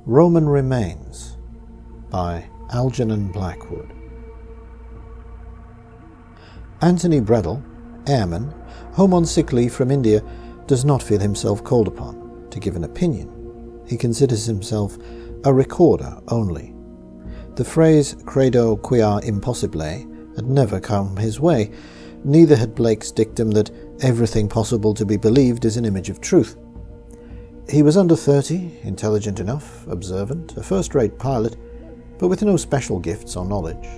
Roman Remains by Algernon Blackwood. Anthony Breddle, airman, home on sick leave from India, does not feel himself called upon to give an opinion. He considers himself a recorder only. The phrase credo quia impossibile had never come his way, neither had Blake's dictum that everything possible to be believed is an image of truth. He was under 30, intelligent enough, observant, a first-rate pilot, but with no special gifts or knowledge.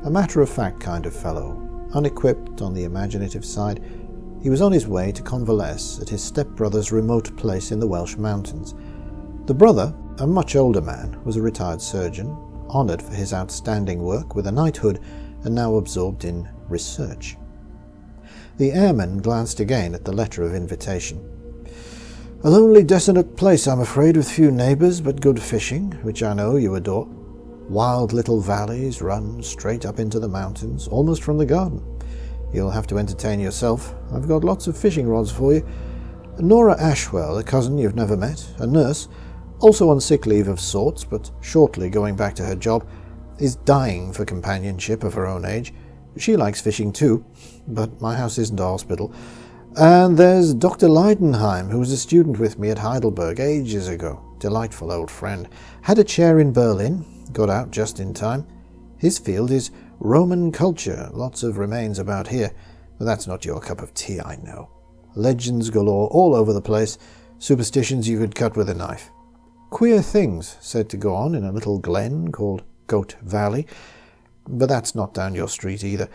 A matter-of-fact kind of fellow, unequipped on the imaginative side. He was on his way to convalesce at his stepbrother's remote place in the Welsh mountains. The brother, a much older man, was a retired surgeon, honoured for his outstanding work with a knighthood and now absorbed in research. The airman glanced again at the letter of invitation. "A lonely, desolate place, I'm afraid, with few neighbours, but good fishing, which I know you adore. Wild little valleys run straight up into the mountains, almost from the garden. You'll have to entertain yourself. I've got lots of fishing rods for you. Nora Ashwell, a cousin you've never met, a nurse, also on sick leave of sorts, but shortly going back to her job, is dying for companionship of her own age. She likes fishing too, but my house isn't a hospital. And there's Dr. Leidenheim, who was a student with me at Heidelberg ages ago. Delightful old friend. Had a chair in Berlin, got out just in time. His field is Roman culture, lots of remains about here, but that's not your cup of tea, I know. Legends galore all over the place, superstitions you could cut with a knife. Queer things said to go on in a little glen called Goat Valley, but that's not down your street either.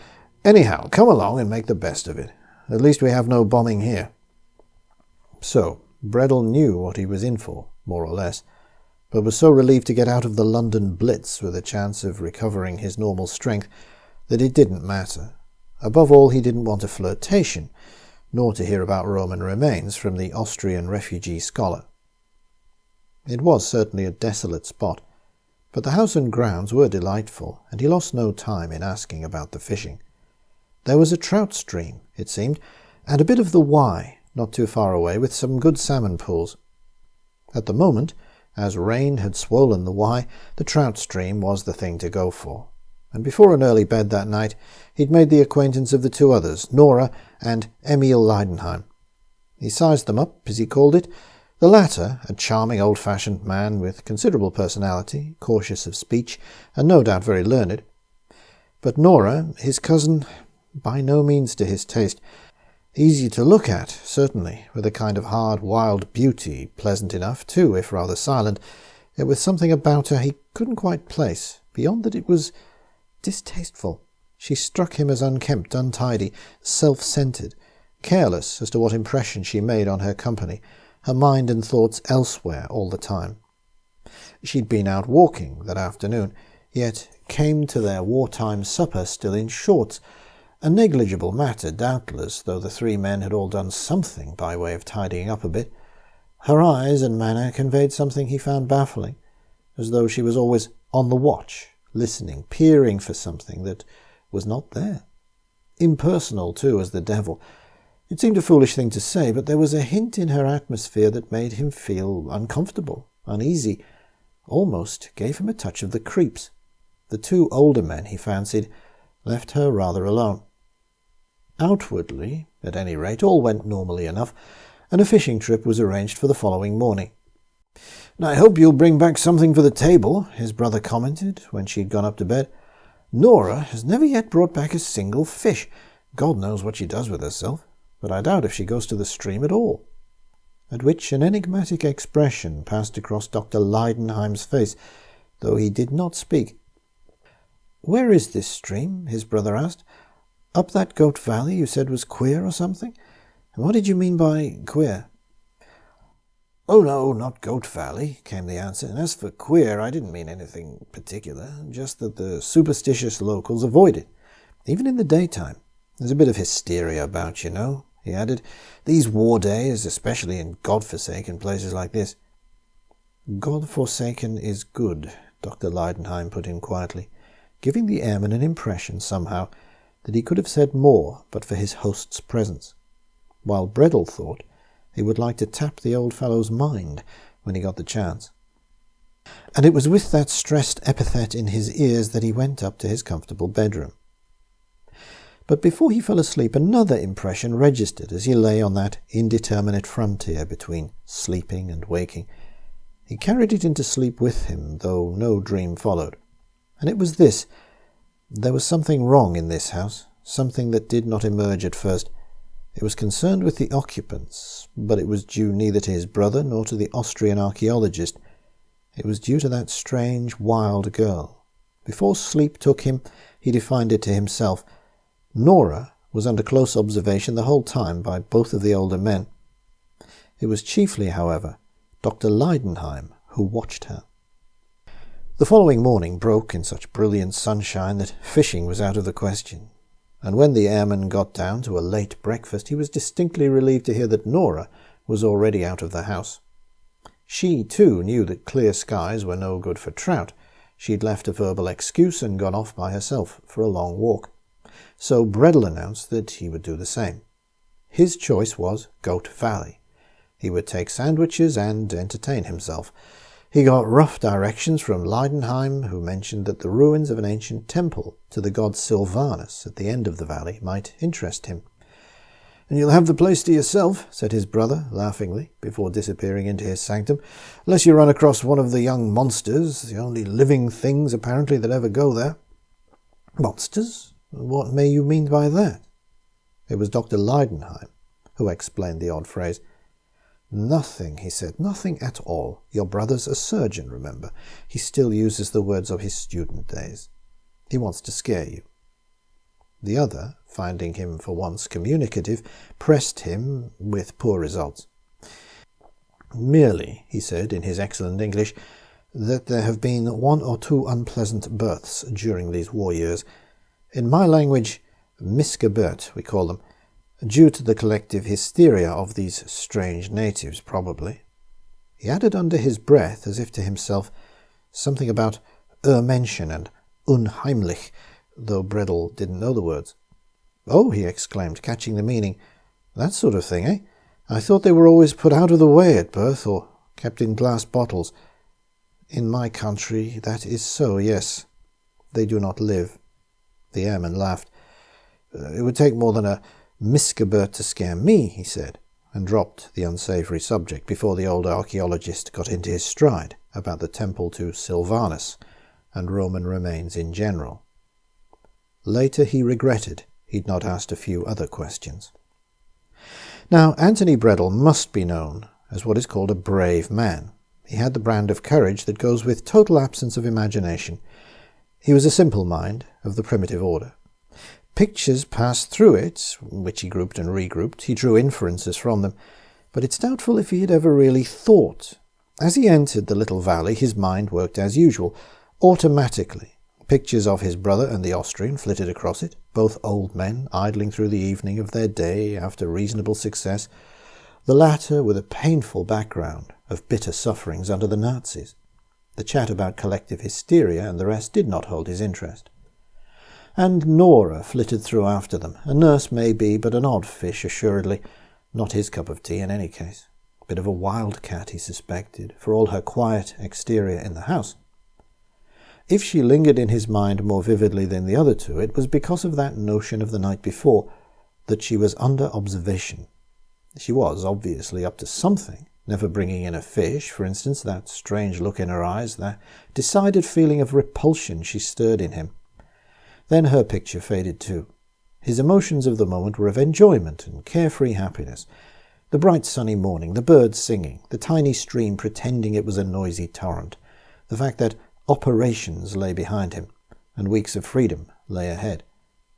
Anyhow, come along and make the best of it. At least we have no bombing here." So, Breddle knew what he was in for, more or less, but was so relieved to get out of the London blitz with a chance of recovering his normal strength that it didn't matter. Above all, he didn't want a flirtation, nor to hear about Roman remains from the Austrian refugee scholar. It was certainly a desolate spot, but the house and grounds were delightful, and he lost no time in asking about the fishing. There was a trout stream, it seemed, and a bit of the Wye, not too far away, with some good salmon pools. At the moment, as rain had swollen the Wye, the trout stream was the thing to go for, and before an early bed that night he'd made the acquaintance of the two others, Nora and Emil Leidenheim. He sized them up, as he called it. The latter, a charming old-fashioned man with considerable personality, cautious of speech, and no doubt very learned. But Nora, his cousin, by no means to his taste. Easy to look at, certainly, with a kind of hard, wild beauty, pleasant enough, too, if rather silent, yet with something about her he couldn't quite place, beyond that it was distasteful. She struck him as unkempt, untidy, self-centred, careless as to what impression she made on her company, her mind and thoughts elsewhere all the time. She'd been out walking that afternoon, yet came to their wartime supper still in shorts, a negligible matter, doubtless, though the three men had all done something by way of tidying up a bit. Her eyes and manner conveyed something he found baffling, as though she was always on the watch, listening, peering for something that was not there. Impersonal, too, as the devil. It seemed a foolish thing to say, but there was a hint in her atmosphere that made him feel uncomfortable, uneasy, almost gave him a touch of the creeps. The two older men, he fancied, left her rather alone. Outwardly, at any rate, all went normally enough, and a fishing trip was arranged for the following morning. "I hope you'll bring back something for the table," his brother commented, when she had gone up to bed. "Nora has never yet brought back a single fish. God knows what she does with herself, but I doubt if she goes to the stream at all." At which an enigmatic expression passed across Dr. Leidenheim's face, though he did not speak. "Where is this stream?" his brother asked. "Up that Goat Valley you said was queer or something? And what did you mean by queer?" "Oh, no, not Goat Valley," came the answer. "And as for queer, I didn't mean anything particular, just that the superstitious locals avoid it, even in the daytime. There's a bit of hysteria about, you know," he added. "These war days, especially in God-forsaken places like this." "God-forsaken is good," Dr. Leidenheim put in quietly, giving the airman an impression, somehow, that he could have said more but for his host's presence, while Breddle thought he would like to tap the old fellow's mind when he got the chance. And it was with that stressed epithet in his ears that he went up to his comfortable bedroom. But before he fell asleep, another impression registered as he lay on that indeterminate frontier between sleeping and waking. He carried it into sleep with him, though no dream followed. And it was this: there was something wrong in this house, something that did not emerge at first. It was concerned with the occupants, but it was due neither to his brother nor to the Austrian archaeologist. It was due to that strange, wild girl. Before sleep took him, he defined it to himself. Nora was under close observation the whole time by both of the older men. It was chiefly, however, Dr. Leidenheim who watched her. The following morning broke in such brilliant sunshine that fishing was out of the question, and when the airman got down to a late breakfast, he was distinctly relieved to hear that Nora was already out of the house. She, too, knew that clear skies were no good for trout. She'd left a verbal excuse and gone off by herself for a long walk. So Breddle announced that he would do the same. His choice was Goat Valley. He would take sandwiches and entertain himself. He got rough directions from Leidenheim, who mentioned that the ruins of an ancient temple to the god Silvanus at the end of the valley might interest him. "And you'll have the place to yourself," said his brother, laughingly, before disappearing into his sanctum, "unless you run across one of the young monsters, the only living things, apparently, that ever go there." "Monsters? What may you mean by that?" It was Dr. Leidenheim who explained the odd phrase. "Nothing," he said, "nothing at all. Your brother's a surgeon, remember. He still uses the words of his student days. He wants to scare you." The other, finding him for once communicative, pressed him with poor results. "Merely," he said in his excellent English, "that there have been 1 or 2 unpleasant births during these war years. In my language, Missgeburt, we call them, due to the collective hysteria of these strange natives, probably." He added under his breath, as if to himself, something about Menschen and unheimlich, though Breddle didn't know the words. "Oh," he exclaimed, catching the meaning, "that sort of thing, eh? I thought they were always put out of the way at birth, or kept in glass bottles. In my country that is so, yes. They do not live." The airman laughed. "It would take more than a Missgeburt to scare me," he said, and dropped the unsavoury subject before the old archaeologist got into his stride about the temple to Silvanus and Roman remains in general. Later he regretted he'd not asked a few other questions. Now, Anthony Breddle must be known as what is called a brave man. He had the brand of courage that goes with total absence of imagination. He was a simple mind of the primitive order. Pictures passed through it, which he grouped and regrouped. He drew inferences from them, but it's doubtful if he had ever really thought. As he entered the little valley, his mind worked as usual, automatically. Pictures of his brother and the Austrian flitted across it, both old men idling through the evening of their day after reasonable success, the latter with a painful background of bitter sufferings under the Nazis. The chat about collective hysteria and the rest did not hold his interest. And Nora flitted through after them, a nurse maybe, but an odd fish assuredly, not his cup of tea in any case. A bit of a wildcat, he suspected, for all her quiet exterior in the house. If she lingered in his mind more vividly than the other two, it was because of that notion of the night before, that she was under observation. She was obviously up to something, never bringing in a fish, for instance, that strange look in her eyes, that decided feeling of repulsion she stirred in him. Then her picture faded too. His emotions of the moment were of enjoyment and carefree happiness. The bright sunny morning, the birds singing, the tiny stream pretending it was a noisy torrent, the fact that operations lay behind him, and weeks of freedom lay ahead,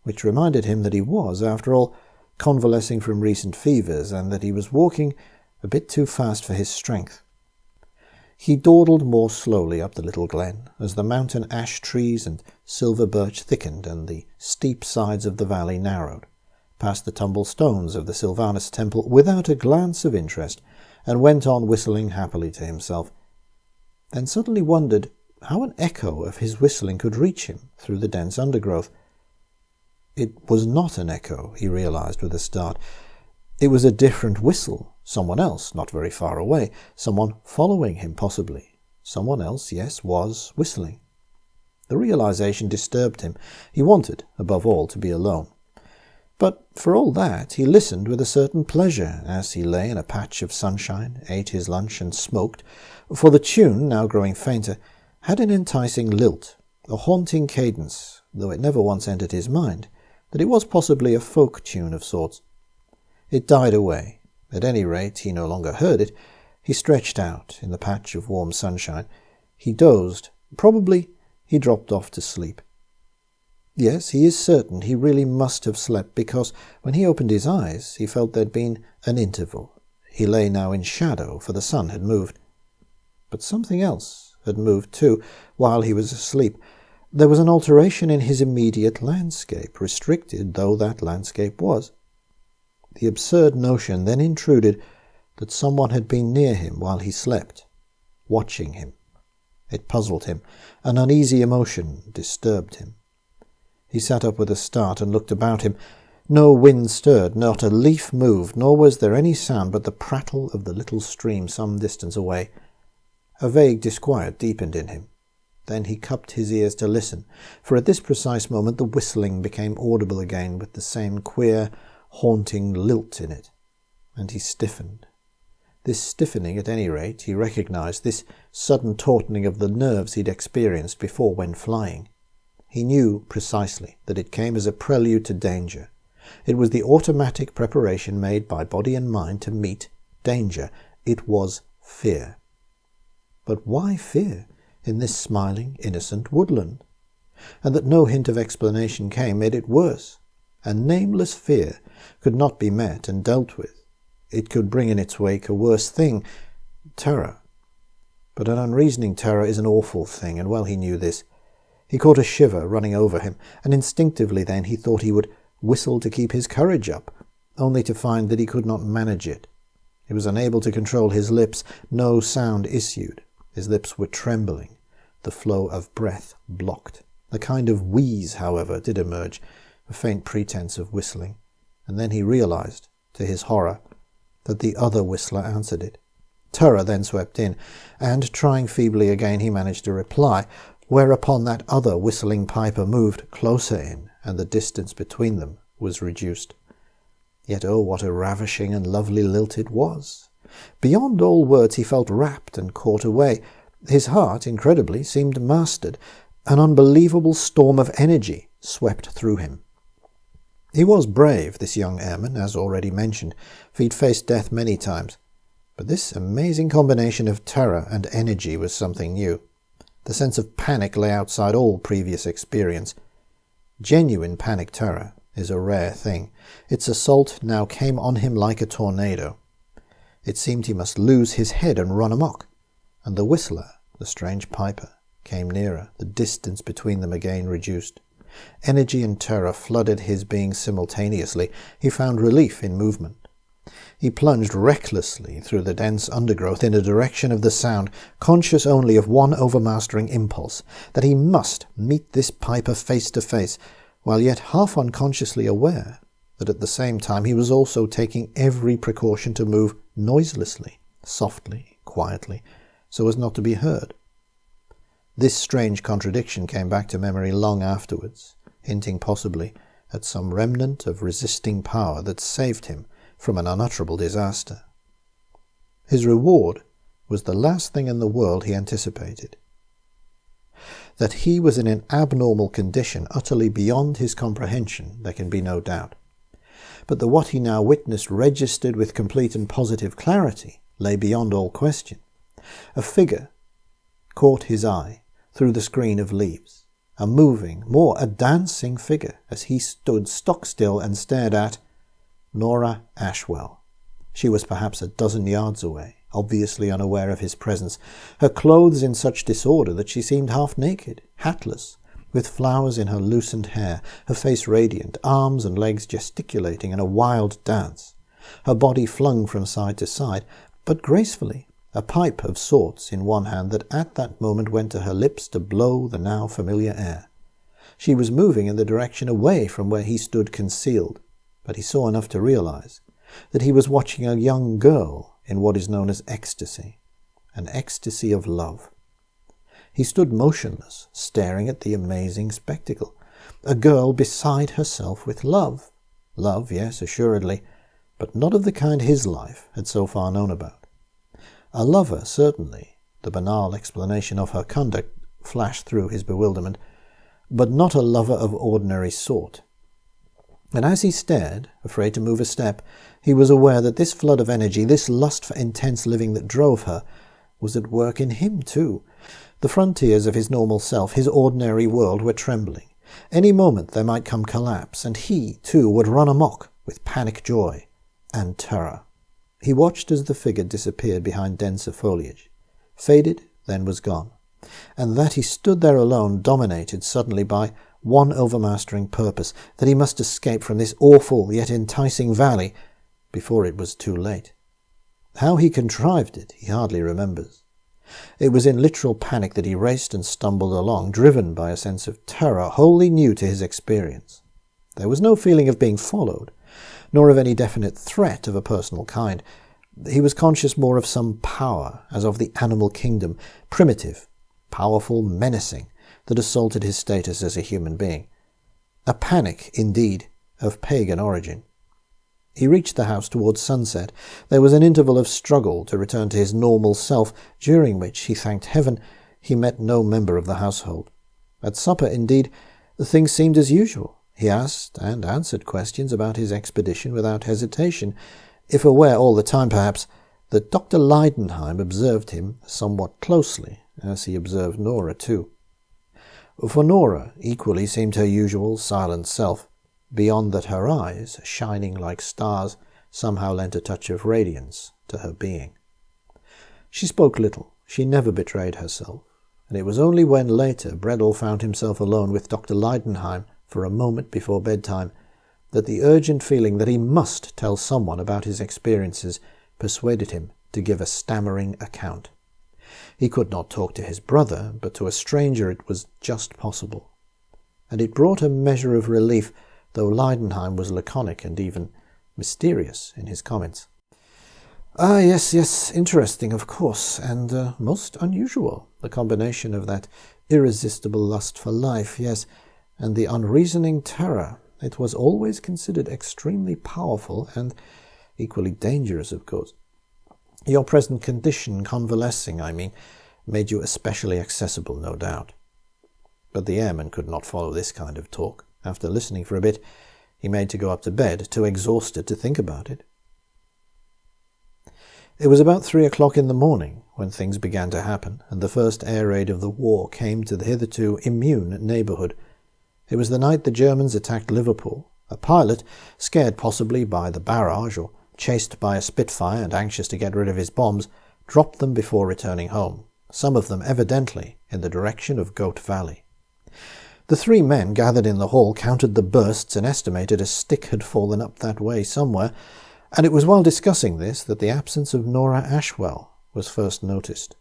which reminded him that he was, after all, convalescing from recent fevers, and that he was walking a bit too fast for his strength. He dawdled more slowly up the little glen, as the mountain ash trees and silver birch thickened and the steep sides of the valley narrowed, past the tumble stones of the Silvanus temple without a glance of interest, and went on whistling happily to himself. Then suddenly wondered how an echo of his whistling could reach him through the dense undergrowth. It was not an echo, he realized with a start. It was a different whistle, someone else, not very far away, someone following him possibly, Someone else, yes, was whistling. The realization disturbed him. He wanted, above all, to be alone. But for all that, he listened with a certain pleasure as he lay in a patch of sunshine, ate his lunch and smoked, for the tune, now growing fainter, had an enticing lilt, a haunting cadence, though it never once entered his mind that it was possibly a folk tune of sorts. It died away. At any rate, he no longer heard it. He stretched out in the patch of warm sunshine. He dozed. Probably he dropped off to sleep. Yes, he is certain he really must have slept, because when he opened his eyes he felt there'd been an interval. He lay now in shadow, for the sun had moved. But something else had moved too, while he was asleep. There was an alteration in his immediate landscape, restricted though that landscape was. The absurd notion then intruded that someone had been near him while he slept, watching him. It puzzled him. An uneasy emotion disturbed him. He sat up with a start and looked about him. No wind stirred, not a leaf moved, nor was there any sound but the prattle of the little stream some distance away. A vague disquiet deepened in him. Then he cupped his ears to listen, for at this precise moment the whistling became audible again with the same queer, haunting lilt in it, and he stiffened. This stiffening, at any rate, he recognized, this sudden tautening of the nerves he'd experienced before when flying. He knew precisely that it came as a prelude to danger. It was the automatic preparation made by body and mind to meet danger. It was fear. But why fear in this smiling, innocent woodland? And that no hint of explanation came made it worse. A nameless fear could not be met and dealt with. It could bring in its wake a worse thing, terror. But an unreasoning terror is an awful thing, and well he knew this. He caught a shiver running over him, and instinctively then he thought he would whistle to keep his courage up, only to find that he could not manage it. He was unable to control his lips. No sound issued. His lips were trembling. The flow of breath blocked. A kind of wheeze, however, did emerge, a faint pretense of whistling, and then he realized, to his horror, that the other whistler answered it. Terror then swept in, and, trying feebly again, he managed to reply, whereupon that other whistling piper moved closer in, and the distance between them was reduced. Yet oh, what a ravishing and lovely lilt it was! Beyond all words he felt rapt and caught away. His heart, incredibly, seemed mastered. An unbelievable storm of energy swept through him. He was brave, this young airman, as already mentioned, for he'd faced death many times. But this amazing combination of terror and energy was something new. The sense of panic lay outside all previous experience. Genuine panic terror is a rare thing. Its assault now came on him like a tornado. It seemed he must lose his head and run amok. And the whistler, the strange piper, came nearer, the distance between them again reduced. Energy and terror flooded his being simultaneously. He found relief in movement. He plunged recklessly through the dense undergrowth in a direction of the sound, conscious only of one overmastering impulse, that he must meet this piper face to face, while yet half unconsciously aware that at the same time he was also taking every precaution to move noiselessly, softly, quietly, so as not to be heard. This strange contradiction came back to memory long afterwards, hinting possibly at some remnant of resisting power that saved him from an unutterable disaster. His reward was the last thing in the world he anticipated. That he was in an abnormal condition utterly beyond his comprehension, there can be no doubt. But that what he now witnessed registered with complete and positive clarity lay beyond all question. A figure caught his eye through the screen of leaves, a moving, more a dancing figure, as he stood stock still and stared at Nora Ashwell. She was perhaps a dozen yards away, obviously unaware of his presence, her clothes in such disorder that she seemed half naked, hatless, with flowers in her loosened hair, her face radiant, arms and legs gesticulating in a wild dance, her body flung from side to side, but gracefully, a pipe of sorts in one hand that at that moment went to her lips to blow the now familiar air. She was moving in the direction away from where he stood concealed, but he saw enough to realize that he was watching a young girl in what is known as ecstasy, an ecstasy of love. He stood motionless, staring at the amazing spectacle. A girl beside herself with love. Love, yes, assuredly, but not of the kind his life had so far known about. A lover, certainly. The banal explanation of her conduct flashed through his bewilderment, but not a lover of ordinary sort. And as he stared, afraid to move a step, he was aware that this flood of energy, this lust for intense living that drove her, was at work in him too. The frontiers of his normal self, his ordinary world, were trembling. Any moment there might come collapse, and he, too, would run amok with panic joy and terror. He watched as the figure disappeared behind denser foliage, faded, then was gone, and that he stood there alone, dominated suddenly by one overmastering purpose, that he must escape from this awful yet enticing valley before it was too late. How he contrived it, he hardly remembers. It was in literal panic that he raced and stumbled along, driven by a sense of terror wholly new to his experience. There was no feeling of being followed, nor of any definite threat of a personal kind. He was conscious more of some power, as of the animal kingdom, primitive, powerful, menacing, that assaulted his status as a human being. A panic, indeed, of pagan origin. He reached the house towards sunset. There was an interval of struggle to return to his normal self, during which, he thanked heaven, he met no member of the household. At supper, indeed, things seemed as usual. He asked and answered questions about his expedition without hesitation, if aware all the time, perhaps, that Dr. Leidenheim observed him somewhat closely, as he observed Nora too. For Nora equally seemed her usual silent self, beyond that her eyes, shining like stars, somehow lent a touch of radiance to her being. She spoke little. She never betrayed herself, and it was only when later Bredel found himself alone with Dr. Leidenheim for a moment before bedtime that the urgent feeling that he must tell someone about his experiences persuaded him to give a stammering account. He could not talk to his brother, but to a stranger it was just possible. And it brought a measure of relief, though Leidenheim was laconic and even mysterious in his comments. "Ah, yes, interesting, of course, and most unusual. The combination of that irresistible lust for life, yes, and the unreasoning terror. It was always considered extremely powerful and equally dangerous, of course. Your present condition, convalescing, I mean, made you especially accessible, no doubt." But the airman could not follow this kind of talk. After listening for a bit, he made to go up to bed, too exhausted to think about it. It was about 3 o'clock in the morning when things began to happen, and the first air raid of the war came to the hitherto immune neighbourhood. It was the night the Germans attacked Liverpool. A pilot, scared possibly by the barrage or chased by a Spitfire and anxious to get rid of his bombs, dropped them before returning home, some of them evidently in the direction of Goat Valley. The 3 men gathered in the hall counted the bursts and estimated a stick had fallen up that way somewhere, and it was while discussing this that the absence of Nora Ashwell was first noticed.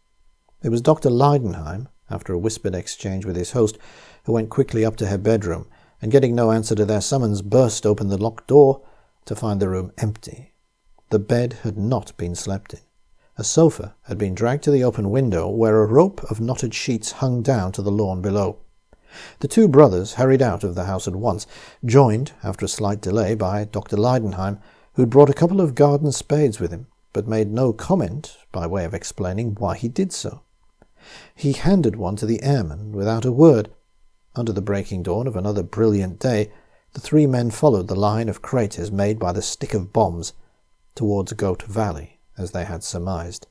It was Dr. Leidenheim, after a whispered exchange with his host, who went quickly up to her bedroom, and getting no answer to their summons, burst open the locked door to find the room empty. The bed had not been slept in. A sofa had been dragged to the open window, where a rope of knotted sheets hung down to the lawn below. The 2 brothers hurried out of the house at once, joined, after a slight delay, by Dr. Leidenheim, who had brought a couple of garden spades with him, but made no comment by way of explaining why he did so. He handed one to the airman without a word. Under the breaking dawn of another brilliant day, the 3 men followed the line of craters made by the stick of bombs towards Goat Valley, as they had surmised.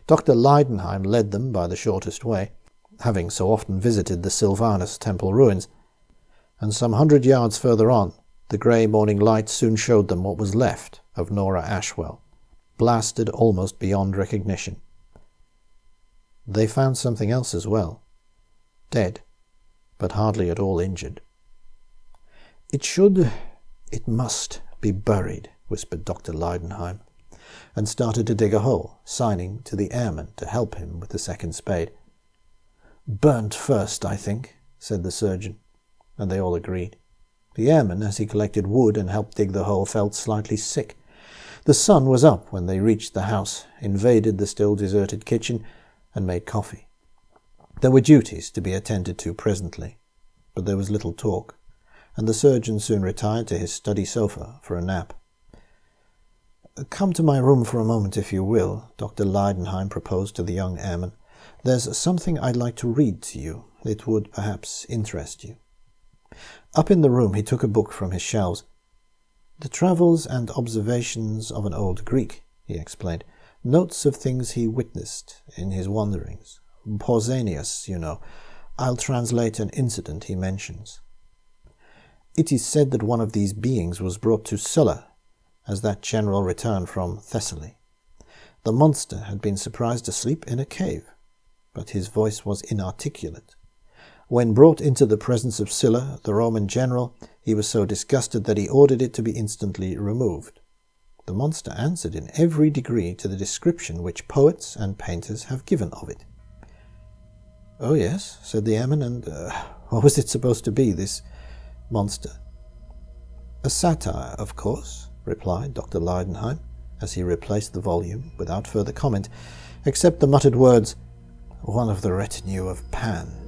Dr. Leidenheim led them by the shortest way, having so often visited the Sylvanus temple ruins, and some 100 yards further on, the grey morning light soon showed them what was left of Nora Ashwell, blasted almost beyond recognition. They found something else as well, dead, but hardly at all injured. It must be buried," whispered Dr. Leidenheim, and started to dig a hole, signing to the airman to help him with the second spade. "Burnt first, I think," said the surgeon, and they all agreed. The airman, as he collected wood and helped dig the hole, felt slightly sick. The sun was up when they reached the house, invaded the still deserted kitchen, and made coffee. There were duties to be attended to presently, but there was little talk, and the surgeon soon retired to his study sofa for a nap. "Come to my room for a moment, if you will," Dr. Leidenheim proposed to the young airman. "There's something I'd like to read to you. It would perhaps interest you." Up in the room he took a book from his shelves. "The Travels and Observations of an Old Greek," he explained. "Notes of things he witnessed in his wanderings. Pausanias, you know. I'll translate an incident he mentions. It is said that one of these beings was brought to Sulla as that general returned from Thessaly. The monster had been surprised asleep in a cave, but his voice was inarticulate. When brought into the presence of Sylla, the Roman general, he was so disgusted that he ordered it to be instantly removed. The monster answered in every degree to the description which poets and painters have given of it." "Oh, yes," said the airman, "and what was it supposed to be, this monster?" "A satire, of course," replied Dr. Leidenheim, as he replaced the volume without further comment, except the muttered words, "one of the retinue of Pan."